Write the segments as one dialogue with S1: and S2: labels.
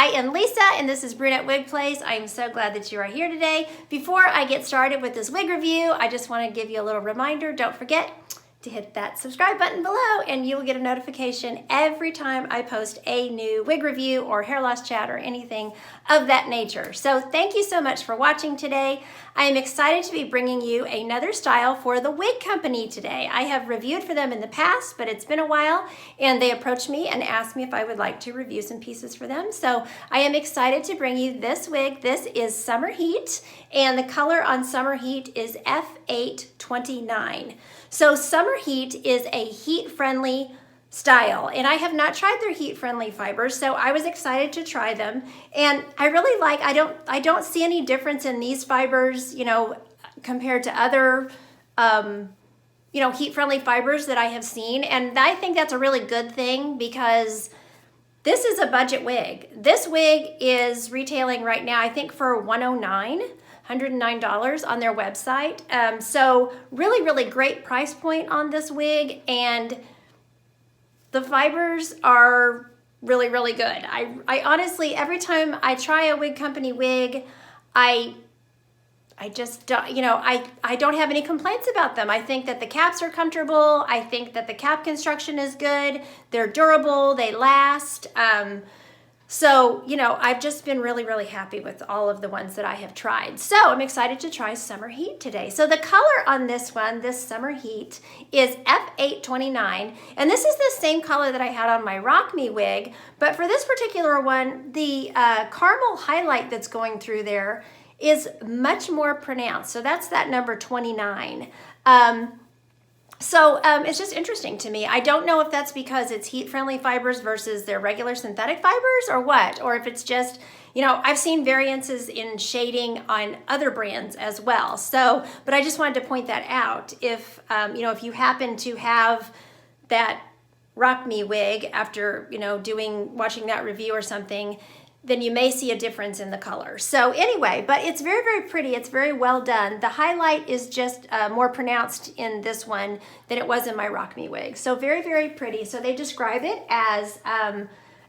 S1: I am Lisa, and this is Brunette Wig Place. I am so glad that you are here today. Before I get started with this wig review, I just want to give you a little reminder. Don't forget to hit that subscribe button below, and you will get a notification every time I post a new wig review or hair loss chat or anything of that nature. So thank you so much for watching today. I am excited to be bringing you another style for the wig company today. I have reviewed for them in the past, but it's been a while, and they approached me and asked me if I would like to review some pieces for them. So I am excited to bring you this wig. This is Summer Heat, and the color on Summer Heat is F829. So Summer Heat is a heat-friendly style, and I have not tried their heat-friendly fibers, so I was excited to try them. And I really like, I don't see any difference in these fibers, you know, compared to other, you know, heat-friendly fibers that I have seen. And I think that's a really good thing because this is a budget wig. This wig is retailing right now, I think, for $109 on their website. So really great price point on this wig, and the fibers are really good. I honestly, every time I try a wig company wig, I just don't, you know, I don't have any complaints about them. I think that the caps are comfortable. I think that the cap construction is good. They're durable, they last. So, you know, I've just been really happy with all of the ones that I have tried. So I'm excited to try Summer Heat today. So the color on this one, this Summer Heat, is F829. And this is the same color that I had on my Rock Me wig. But for this particular one, the caramel highlight that's going through there is much more pronounced. So that's that number 29. So it's just interesting to me. I don't know if that's because it's heat-friendly fibers versus their regular synthetic fibers or what, or if it's just, you know, I've seen variances in shading on other brands as well. So, but I just wanted to point that out. If, you know, if you happen to have that Rock Me wig after, you know, watching that review or something, then you may see a difference in the color. So anyway, but it's very pretty. It's very well done. The highlight is just more pronounced in this one than it was in my Rock Me wig. So very pretty. So they describe it as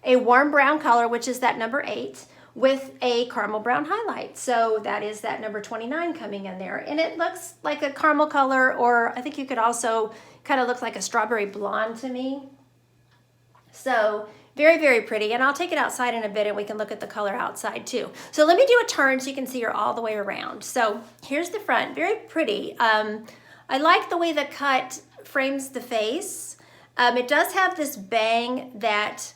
S1: a warm brown color, which is that number 8, with a caramel brown highlight. So that is that number 29 coming in there. And it looks like a caramel color, or I think you could also kind of look like a strawberry blonde to me. So very pretty, and I'll take it outside in a bit and we can look at the color outside too. So let me do a turn so you can see her all the way around. So here's the front, very pretty. I like the way the cut frames the face. It does have this bang that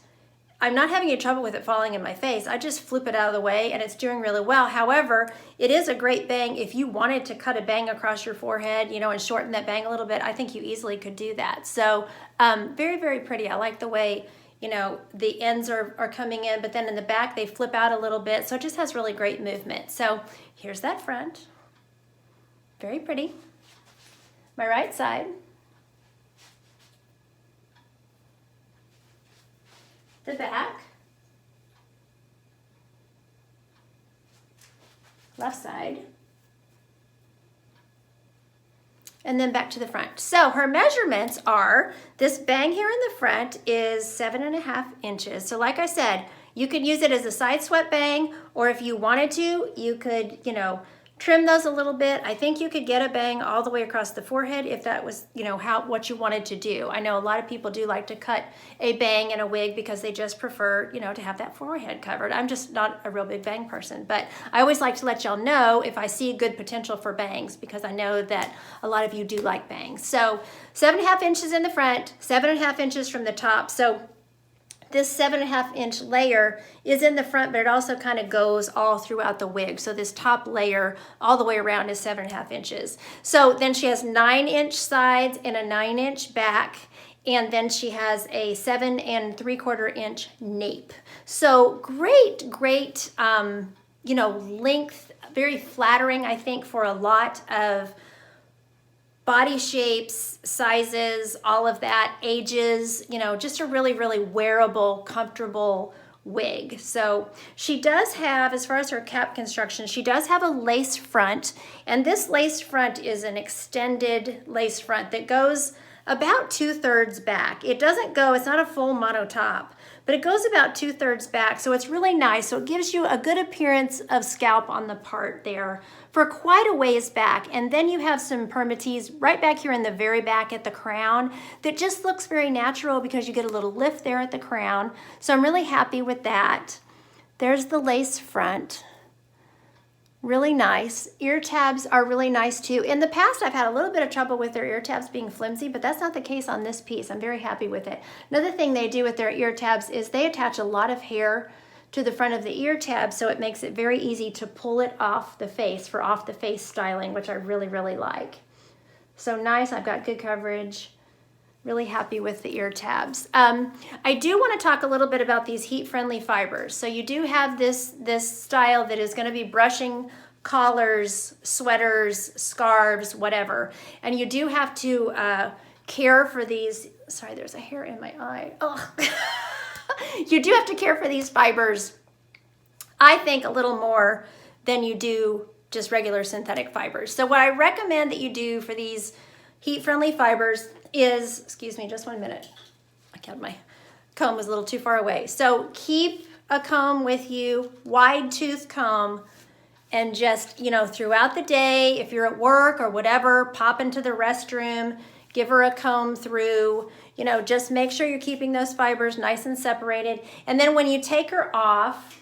S1: I'm not having any trouble with it falling in my face. I just flip it out of the way and it's doing really well. However, it is a great bang. If you wanted to cut a bang across your forehead, you know, and shorten that bang a little bit, I think you easily could do that. So very pretty. I like the way, you know, the ends are coming in, but then in the back they flip out a little bit. So it just has really great movement. So here's that front. Very pretty. My right side. The back. Left side. And then back to the front. So her measurements are, this bang here in the front is 7.5 inches. So like I said, you could use it as a side swept bang, or if you wanted to, you could, you know, trim those a little bit. I think you could get a bang all the way across the forehead if that was, you know, what you wanted to do. I know a lot of people do like to cut a bang in a wig because they just prefer, you know, to have that forehead covered. I'm just not a real big bang person, but I always like to let y'all know if I see good potential for bangs, because I know that a lot of you do like bangs. So 7.5 inches in the front, 7.5 inches from the top. So this 7.5 inch layer is in the front, but it also kind of goes all throughout the wig. So this top layer all the way around is 7.5 inches. So then she has 9-inch sides and a 9-inch back. And then she has a 7 3/4 inch nape. So great, you know, length, very flattering, I think, for a lot of body shapes, sizes, all of that, ages, you know, just a really wearable, comfortable wig. So she does have, as far as her cap construction, she does have a lace front, and this lace front is an extended lace front that goes about 2/3 back. It doesn't go, it's not a full mono top, but it goes about 2/3 back, so it's really nice. So it gives you a good appearance of scalp on the part there for quite a ways back. And then you have some permatease right back here in the very back at the crown that just looks very natural because you get a little lift there at the crown. So I'm really happy with that. There's the lace front. Really nice. Ear tabs are really nice too. In the past, I've had a little bit of trouble with their ear tabs being flimsy, but that's not the case on this piece. I'm very happy with it. Another thing they do with their ear tabs is they attach a lot of hair to the front of the ear tab, so it makes it very easy to pull it off the face for off the face styling, which I really, really like. So nice. I've got good coverage. Really happy with the ear tabs. I do want to talk a little bit about these heat-friendly fibers. So you do have this style that is going to be brushing collars, sweaters, scarves, whatever. And you do have to care for these. Sorry, there's a hair in my eye. Oh. You do have to care for these fibers, I think, a little more than you do just regular synthetic fibers. So what I recommend that you do for these heat-friendly fibers is, excuse me, just 1 minute. My comb was a little too far away. So keep a comb with you, wide tooth comb, and just, you know, throughout the day, if you're at work or whatever, pop into the restroom, give her a comb through, you know, just make sure you're keeping those fibers nice and separated. And then when you take her off,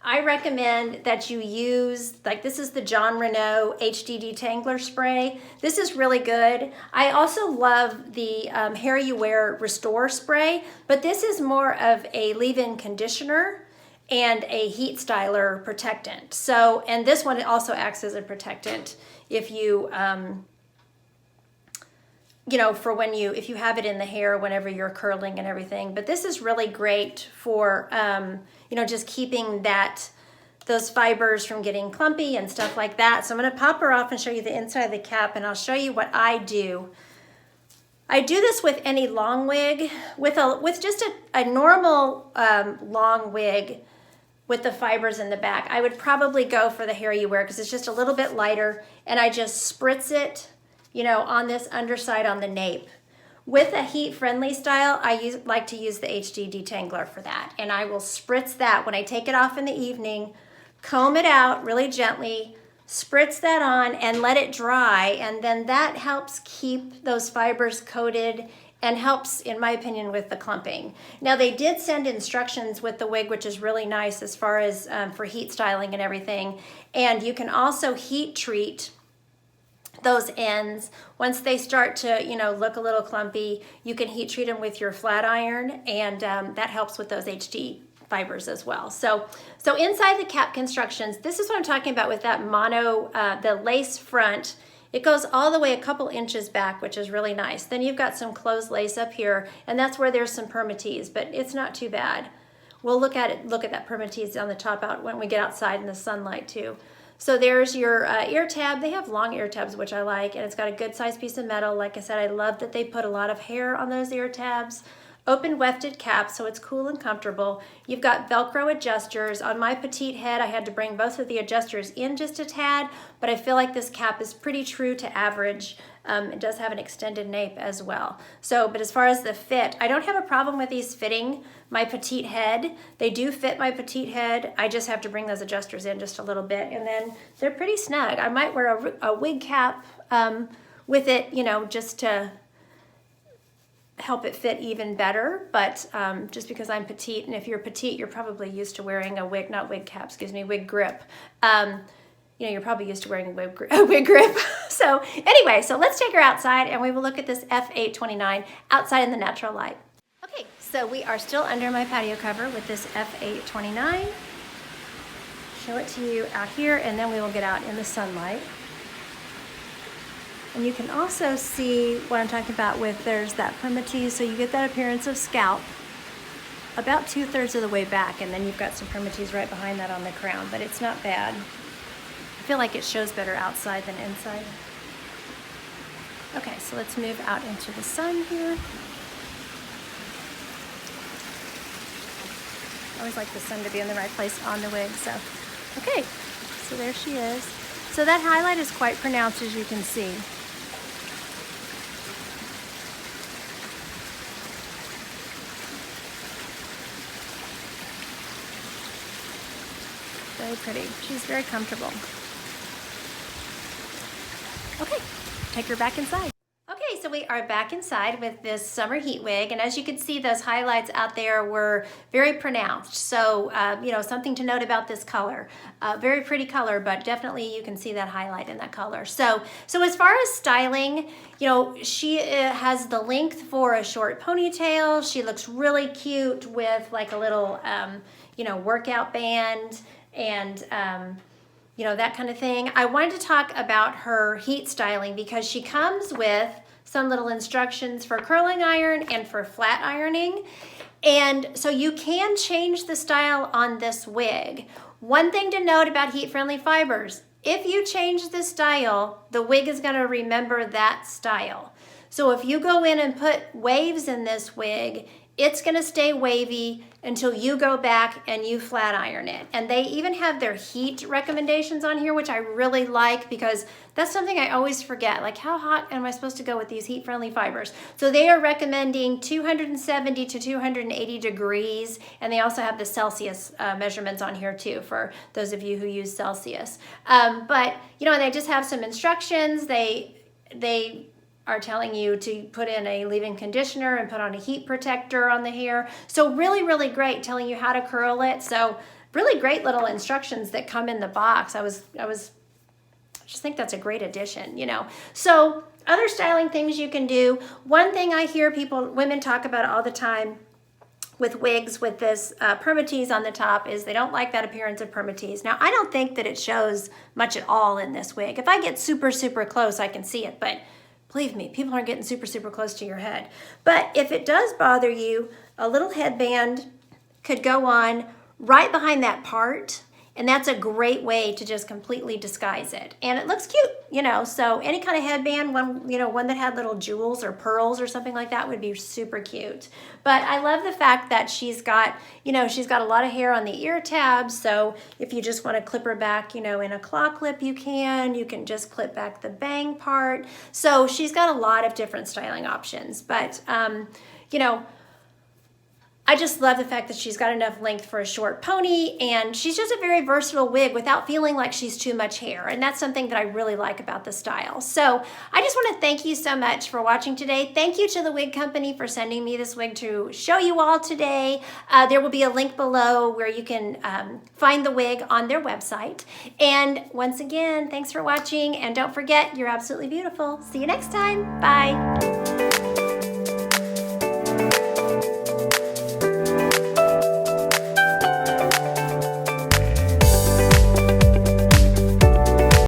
S1: I recommend that you use, like this is the John Renault HD Detangler Spray. This is really good. I also love the Hair You Wear Restore Spray, but this is more of a leave-in conditioner and a heat styler protectant. So, and this one also acts as a protectant if you, you know, for when you, if you have it in the hair whenever you're curling and everything. But this is really great for, you know, just keeping those fibers from getting clumpy and stuff like that. So I'm going to pop her off and show you the inside of the cap, and I'll show you what I do. I do this with any long wig, with just a normal long wig with the fibers in the back. I would probably go for the Hair You Wear because it's just a little bit lighter, and I just spritz it, you know, on this underside on the nape. With a heat-friendly style, I like to use the HD Detangler for that. And I will spritz that when I take it off in the evening, comb it out really gently, spritz that on, and let it dry. And then that helps keep those fibers coated and helps, in my opinion, with the clumping. Now, they did send instructions with the wig, which is really nice as far as for heat styling and everything. And you can also heat treat those ends. Once they start to, you know, look a little clumpy, you can heat treat them with your flat iron, and that helps with those HD fibers as well. So inside the cap constructions, this is what I'm talking about with that mono, the lace front. It goes all the way a couple inches back, which is really nice. Then you've got some closed lace up here, and that's where there's some permatease, but it's not too bad. We'll look at that permatease on the top out when we get outside in the sunlight too. So there's your ear tab. They have long ear tabs, which I like, and it's got a good sized piece of metal. Like I said, I love that they put a lot of hair on those ear tabs. Open wefted cap, so it's cool and comfortable. You've got Velcro adjusters. On my petite head, I had to bring both of the adjusters in just a tad, but I feel like this cap is pretty true to average. It does have an extended nape as well. So, but as far as the fit, I don't have a problem with these fitting my petite head. They do fit my petite head. I just have to bring those adjusters in just a little bit, and then they're pretty snug. I might wear a wig cap with it, you know, just to help it fit even better, but just because I'm petite, and if you're petite, you're probably used to wearing a wig, not wig cap, excuse me, wig grip. You know, you're probably used to wearing a wig grip. So anyway, so let's take her outside and we will look at this F829 outside in the natural light. Okay, so we are still under my patio cover with this F829. Show it to you out here, and then we will get out in the sunlight. And you can also see what I'm talking about with there's that permatease, so you get that appearance of scalp about 2/3 of the way back, and then you've got some permatease right behind that on the crown, but it's not bad. I feel like it shows better outside than inside. Okay, so let's move out into the sun here. I always like the sun to be in the right place on the wig, so. Okay, so there she is. So that highlight is quite pronounced, as you can see. Very pretty. She's very comfortable. Okay, take her back inside. Okay, so we are back inside with this summer heat wig, and as you can see, those highlights out there were very pronounced. So, you know, something to note about this color. Very pretty color, but definitely you can see that highlight in that color. So as far as styling, you know, she has the length for a short ponytail. She looks really cute with like a little, you know, workout band and, you know, that kind of thing. I wanted to talk about her heat styling because she comes with some little instructions for curling iron and for flat ironing. And so you can change the style on this wig. One thing to note about heat-friendly fibers, if you change the style, the wig is gonna remember that style. So if you go in and put waves in this wig, it's gonna stay wavy until you go back and you flat iron it. And they even have their heat recommendations on here, which I really like because that's something I always forget. Like, how hot am I supposed to go with these heat-friendly fibers? So they are recommending 270 to 280 degrees, and they also have the Celsius measurements on here too for those of you who use Celsius. But, you know, they just have some instructions. They are telling you to put in a leave-in conditioner and put on a heat protector on the hair. So really, really great, telling you how to curl it. So really great little instructions that come in the box. I just think that's a great addition, you know. So other styling things you can do. One thing I hear women talk about all the time with wigs with this permatease on the top is they don't like that appearance of permatease. Now, I don't think that it shows much at all in this wig. If I get super, super close, I can see it, but believe me, people aren't getting super, super close to your head. But if it does bother you, a little headband could go on right behind that part, and that's a great way to just completely disguise it. And it looks cute, you know, so any kind of headband, one that had little jewels or pearls or something like that would be super cute. But I love the fact that she's got a lot of hair on the ear tabs, so if you just want to clip her back, you know, in a claw clip, you can just clip back the bang part. So she's got a lot of different styling options, but, you know, I just love the fact that she's got enough length for a short pony, and she's just a very versatile wig without feeling like she's too much hair, and that's something that I really like about the style. So I just want to thank you so much for watching today. Thank you to the wig company for sending me this wig to show you all today. There will be a link below where you can find the wig on their website. And once again, thanks for watching, and don't forget, you're absolutely beautiful. See you next time. Bye.